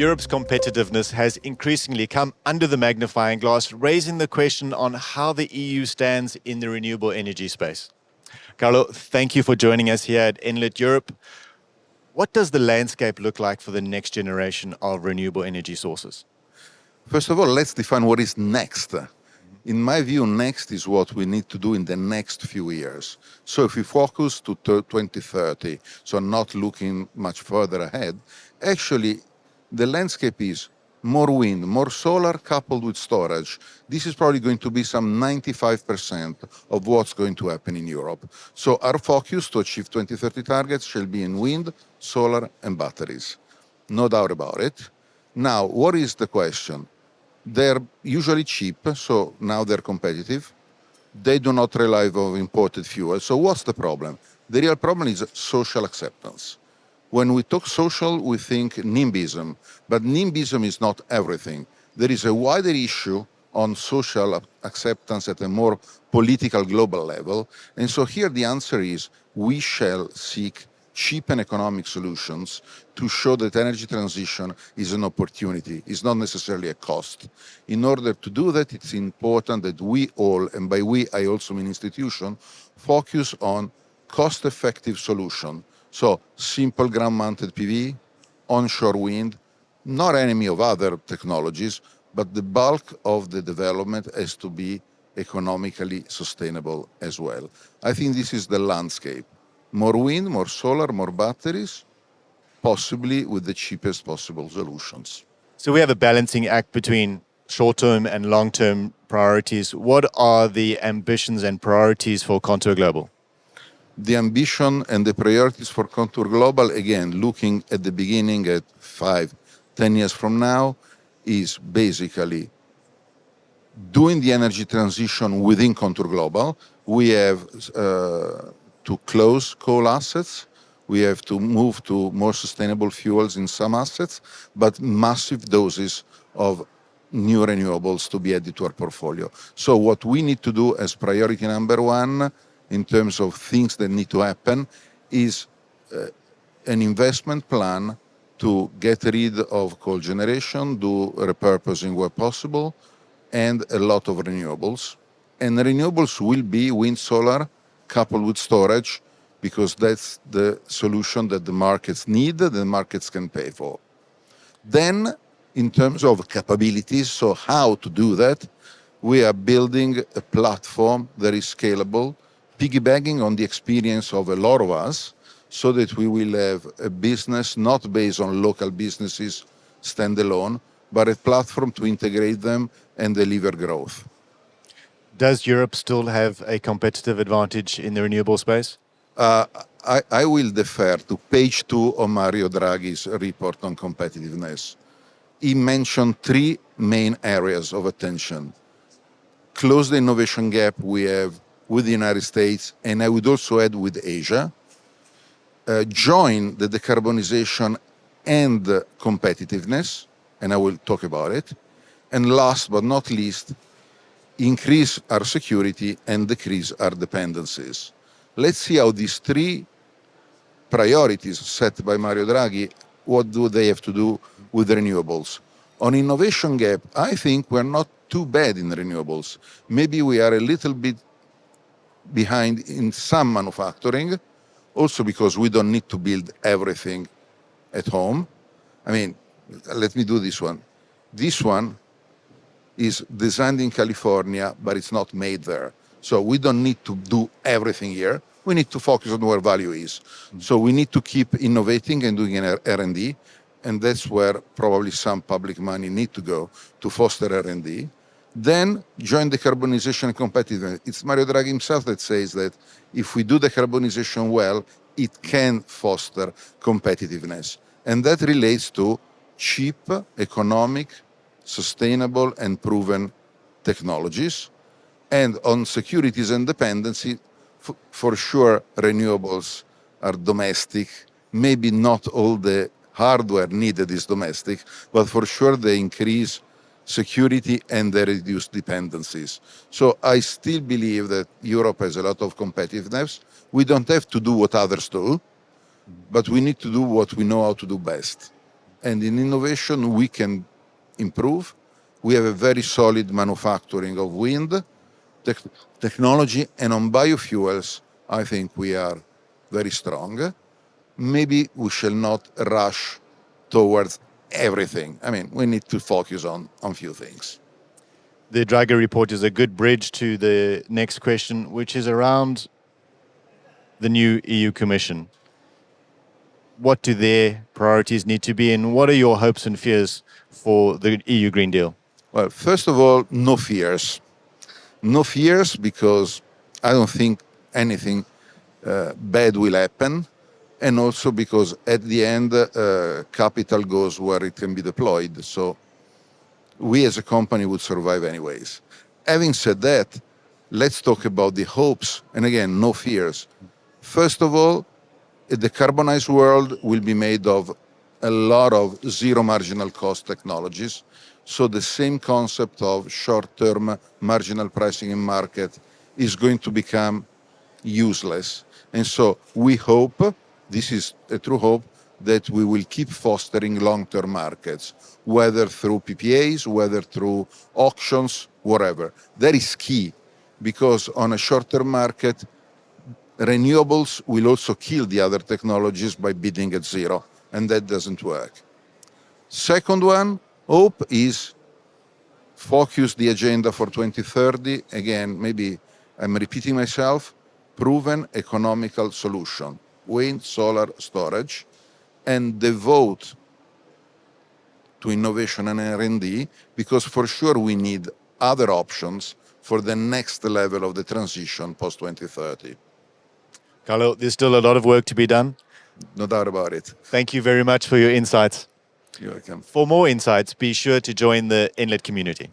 Europe's competitiveness has increasingly come under the magnifying glass, raising the question on how the EU stands in the renewable energy space. Carlo, thank you for joining us here at Enlit Europe. What does the landscape look like for the next generation of renewable energy sources? First of all, let's define what is next. In my view, next is what we need to do in the next few years. So if we focus to 2030, so not looking much further ahead, actually the landscape is more wind, more solar coupled with storage. This is probably going to be some 95% of what's going to happen in Europe. So our focus to achieve 2030 targets shall be in wind, solar and batteries. No doubt about it. Now, what is the question? They're usually cheap, so now they're competitive. They do not rely on imported fuel. So what's the problem? The real problem is social acceptance. When we talk social, we think NIMBYism, but NIMBYism is not everything. There is a wider issue on social acceptance at a more political global level. And so here the answer is we shall seek cheap and economic solutions to show that energy transition is an opportunity, is not necessarily a cost. In order to do that, it's important that we all, and by we I also mean institution, focus on cost-effective solution. So simple ground-mounted PV, onshore wind, not enemy of other technologies, but the bulk of the development has to be economically sustainable as well. I think this is the landscape. More wind, more solar, more batteries, possibly with the cheapest possible solutions. So we have a balancing act between short-term and long-term priorities. What are the ambitions and priorities for ContourGlobal? The ambition and the priorities for ContourGlobal, again, looking at the beginning at 5, 10 years from now, is basically doing the energy transition within ContourGlobal. We have to close coal assets. We have to move to more sustainable fuels in some assets, but massive doses of new renewables to be added to our portfolio. So what we need to do as priority number one in terms of things that need to happen is an investment plan to get rid of coal generation, do repurposing where possible, and a lot of renewables. And renewables will be wind, solar, coupled with storage, because that's the solution that the markets need, that the markets can pay for. Then, in terms of capabilities, so how to do that, we are building a platform that is scalable, piggybacking on the experience of a lot of us, so that we will have a business not based on local businesses standalone, but a platform to integrate them and deliver growth. Does Europe still have a competitive advantage in the renewable space? I will defer to page 2 of Mario Draghi's report on competitiveness. He mentioned 3 main areas of attention. Close the innovation gap we have with the United States, and I would also add with Asia. Join the decarbonization and competitiveness, and I will talk about it. And last but not least, increase our security and decrease our dependencies. Let's see how these 3 priorities set by Mario Draghi, what do they have to do with renewables? On innovation gap, I think we're not too bad in renewables. Maybe we are a little bit behind in some manufacturing, also because we don't need to build everything at home. I mean, let me do this one. This one is designed in California, but it's not made there. So we don't need to do everything here. We need to focus on where value is. So we need to keep innovating and doing an R&D, and that's where probably some public money need to go to foster R&D. Then join decarbonization and competitiveness. It's Mario Draghi himself that says that if we do decarbonization well, it can foster competitiveness. And that relates to cheap, economic, sustainable and proven technologies. And on securities and dependency, for sure, renewables are domestic. Maybe not all the hardware needed is domestic, but for sure they increase security and they reduce dependencies. So I still believe that Europe has a lot of competitiveness. We don't have to do what others do, but we need to do what we know how to do best. And in innovation, we can improve. We have a very solid manufacturing of wind technology, and on biofuels, I think we are very strong. Maybe we shall not rush towards everything. I mean, we need to focus on few things. The Draghi report is a good bridge to the next question, which is around the new EU Commission. What do their priorities need to be, and what are your hopes and fears for the EU Green Deal? Well, first of all, no fears. No fears because I don't think anything bad will happen, and also because at the end, capital goes where it can be deployed. So we as a company would survive anyways. Having said that, let's talk about the hopes, and again, no fears. First of all, the decarbonized world will be made of a lot of zero marginal cost technologies. So the same concept of short-term marginal pricing in market is going to become useless. And so we hope, this is a true hope, that we will keep fostering long-term markets, whether through PPAs, whether through auctions, whatever. That is key, because on a short-term market, renewables will also kill the other technologies by bidding at zero, and that doesn't work. Second one, hope is focus the agenda for 2030. Again, maybe I'm repeating myself, proven economical solution, wind, solar, storage, and devote to innovation and R&D, because for sure we need other options for the next level of the transition post-2030. Carlo, there's still a lot of work to be done. No doubt about it. Thank you very much for your insights. You're welcome. For more insights, be sure to join the Enlit community.